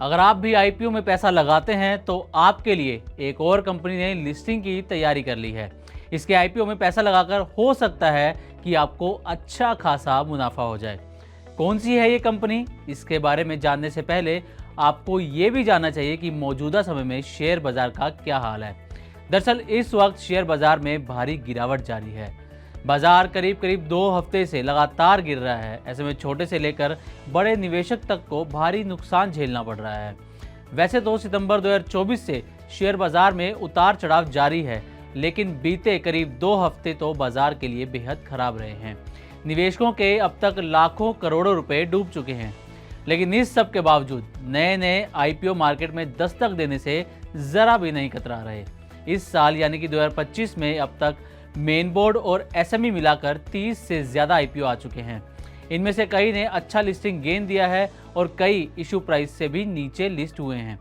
अगर आप भी आईपीओ में पैसा लगाते हैं तो आपके लिए एक और कंपनी ने लिस्टिंग की तैयारी कर ली है। इसके आईपीओ में पैसा लगाकर हो सकता है कि आपको अच्छा खासा मुनाफा हो जाए। कौन सी है ये कंपनी, इसके बारे में जानने से पहले आपको ये भी जानना चाहिए कि मौजूदा समय में शेयर बाजार का क्या हाल है। दरअसल इस वक्त शेयर बाजार में भारी गिरावट जारी है। बाजार करीब 2 हफ्ते से लगातार गिर रहा है। ऐसे में छोटे से लेकर बड़े निवेशक तक को भारी नुकसान झेलना पड़ रहा है। वैसे तो सितंबर 2024 से शेयर बाजार में उतार चढ़ाव जारी है, लेकिन बीते करीब 2 हफ्ते तो बाजार के लिए बेहद खराब रहे हैं। निवेशकों के अब तक लाखों करोड़ों रुपए डूब चुके हैं। लेकिन इस सब के बावजूद नए आईपीओ मार्केट में दस्तक देने से जरा भी नहीं कतरा रहे। इस साल यानी कि 2025 में अब तक मेन बोर्ड और एसएमई मिलाकर 30 से ज़्यादा आईपीओ आ चुके हैं। इनमें से कई ने अच्छा लिस्टिंग गेन दिया है और कई इशू प्राइस से भी नीचे लिस्ट हुए हैं।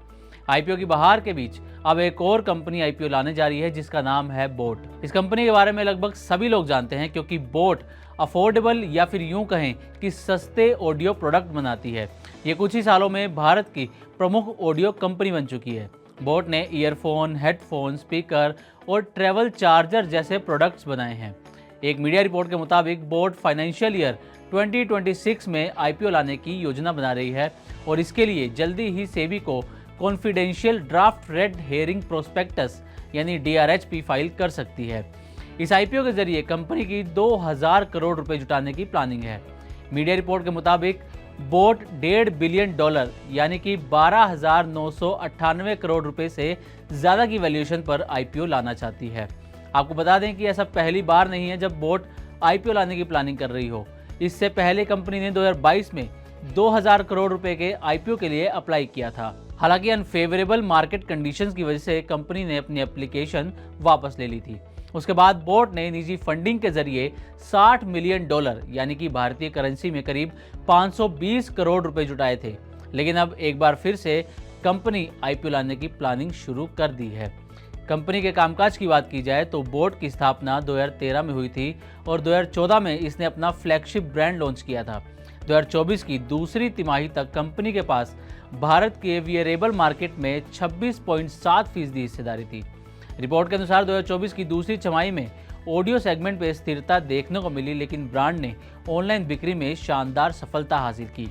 आईपीओ की बहार के बीच अब एक और कंपनी आईपीओ लाने जा रही है जिसका नाम है बोट। इस कंपनी के बारे में लगभग सभी लोग जानते हैं क्योंकि बोट अफोर्डेबल या फिर यूं कहें कि सस्ते ऑडियो प्रोडक्ट बनाती है। ये कुछ ही सालों में भारत की प्रमुख ऑडियो कंपनी बन चुकी है। बोट ने ईयरफोन, हेडफोन, स्पीकर और ट्रैवल चार्जर जैसे प्रोडक्ट्स बनाए हैं। एक मीडिया रिपोर्ट के मुताबिक बोट फाइनेंशियल ईयर 2026 में आईपीओ लाने की योजना बना रही है और इसके लिए जल्दी ही सेबी को confidential draft red hearing prospectus यानी DRHP फाइल कर सकती है। इस आईपीओ के जरिए कंपनी की 2000 करोड़ रुपए जुटाने की प्लानिंग है। मीडिया रिपोर्ट के मुताबिक बोट $1.5 बिलियन यानी कि 12,998 करोड़ रुपए से ज़्यादा की वैल्यूएशन पर आईपीओ लाना चाहती है। आपको बता दें कि ऐसा पहली बार नहीं है जब बोट आईपीओ लाने की प्लानिंग कर रही हो। इससे पहले कंपनी ने 2022 में 2000 करोड़ रुपए के आईपीओ के लिए अप्लाई किया था। हालांकि अनफेवरेबल मार्केट कंडीशंस की वजह से कंपनी ने अपनी एप्लीकेशन वापस ले ली थी। उसके बाद बोट ने निजी फंडिंग के जरिए $60 मिलियन यानी कि भारतीय करेंसी में करीब 520 करोड़ रुपए जुटाए थे। लेकिन अब एक बार फिर से कंपनी आईपीओ लाने की प्लानिंग शुरू कर दी है। कंपनी के कामकाज की बात की जाए तो बोट की स्थापना 2013 में हुई थी और 2014 में इसने अपना फ्लैगशिप ब्रांड लॉन्च किया था। 2024 की दूसरी तिमाही तक कंपनी के पास भारत के वियरेबल मार्केट में 26.7% हिस्सेदारी थी। रिपोर्ट के अनुसार 2024 की दूसरी छमाही में ऑडियो सेगमेंट में स्थिरता देखने को मिली, लेकिन ब्रांड ने ऑनलाइन बिक्री में शानदार सफलता हासिल की।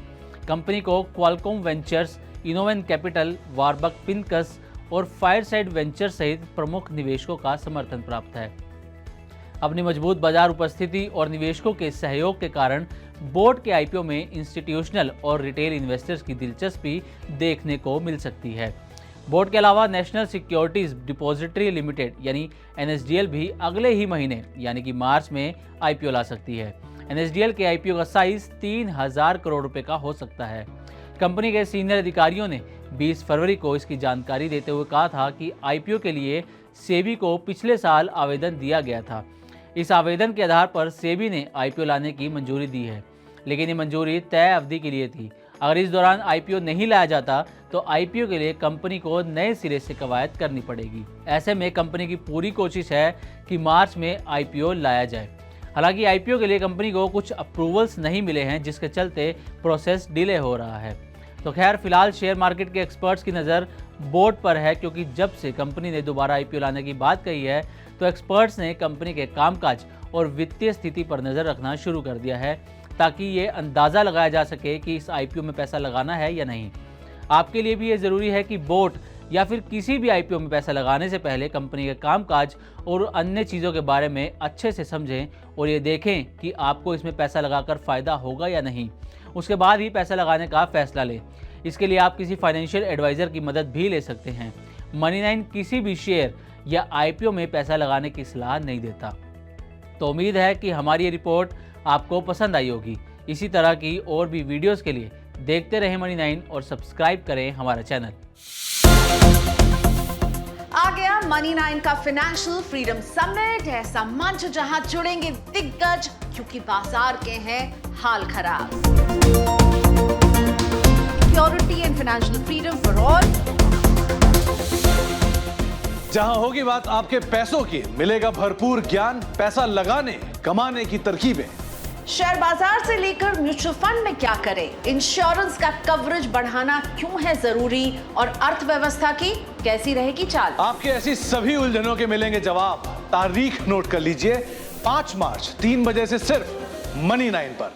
कंपनी को क्वालकॉम वेंचर्स, इनोवेन कैपिटल, वारबक पिनकस और फायरसाइड वेंचर सहित प्रमुख निवेशकों का समर्थन प्राप्त है। अपनी मजबूत बाजार उपस्थिति और निवेशकों के सहयोग के कारण बोट के आईपीओ में इंस्टीट्यूशनल और रिटेल इन्वेस्टर्स की दिलचस्पी देखने को मिल सकती है। बोट के अलावा नेशनल सिक्योरिटीज डिपॉजिटरी लिमिटेड यानी NSDL भी अगले ही महीने यानी कि मार्च में आईपीओ ला सकती है। NSDL के आईपीओ का साइज 3000 करोड़ रुपए का हो सकता है। कंपनी के सीनियर अधिकारियों ने 20 फरवरी को इसकी जानकारी देते हुए कहा था कि आईपीओ के लिए सेबी को पिछले साल आवेदन दिया गया था। इस आवेदन के आधार पर सेबी ने आईपीओ लाने की मंजूरी दी है, लेकिन ये मंजूरी तय अवधि के लिए थी। अगर इस दौरान आईपीओ नहीं लाया जाता तो आईपीओ के लिए कंपनी को नए सिरे से कवायद करनी पड़ेगी। ऐसे में कंपनी की पूरी कोशिश है कि मार्च में आईपीओ लाया जाए। हालांकि आईपीओ के लिए कंपनी को कुछ अप्रूवल्स नहीं मिले हैं, जिसके चलते प्रोसेस डिले हो रहा है। तो खैर, फिलहाल शेयर मार्केट के एक्सपर्ट्स की नज़र बोट पर है, क्योंकि जब से कंपनी ने दोबारा आईपीओ लाने की बात कही है तो एक्सपर्ट्स ने कंपनी के कामकाज और वित्तीय स्थिति पर नज़र रखना शुरू कर दिया है, ताकि ये अंदाज़ा लगाया जा सके कि इस आईपीओ में पैसा लगाना है या नहीं। आपके लिए भी ये ज़रूरी है कि बोट या फिर किसी भी आईपीओ में पैसा लगाने से पहले कंपनी के कामकाज और अन्य चीज़ों के बारे में अच्छे से समझें और ये देखें कि आपको इसमें पैसा लगाकर फ़ायदा होगा या नहीं। उसके बाद ही पैसा लगाने का फैसला लें। इसके लिए आप किसी फाइनेंशियल एडवाइज़र की मदद भी ले सकते हैं। मनी9 किसी भी शेयर या आईपीओ में पैसा लगाने की सलाह नहीं देता। तो उम्मीद है कि हमारी ये रिपोर्ट आपको पसंद आई होगी। इसी तरह की और भी वीडियोस के लिए देखते रहें मनी9 और सब्सक्राइब करें हमारा चैनल। आ गया मनी9 का फाइनेंशियल फ्रीडम समिट, ऐसा मंच जहां जुड़ेंगे दिग्गज, क्योंकि बाजार के हैं हाल खराब। Security and financial freedom for all. जहां होगी बात आपके पैसों की, मिलेगा भरपूर ज्ञान, पैसा लगाने कमाने की तरकीबें। शेयर बाजार से लेकर म्यूचुअल फंड में क्या करें, इंश्योरेंस का कवरेज बढ़ाना क्यों है जरूरी और अर्थव्यवस्था की कैसी रहेगी चाल। आपके ऐसी सभी उलझनों के मिलेंगे जवाब। तारीख नोट कर लीजिए, 5 मार्च 3 बजे से सिर्फ मनी 9 पर।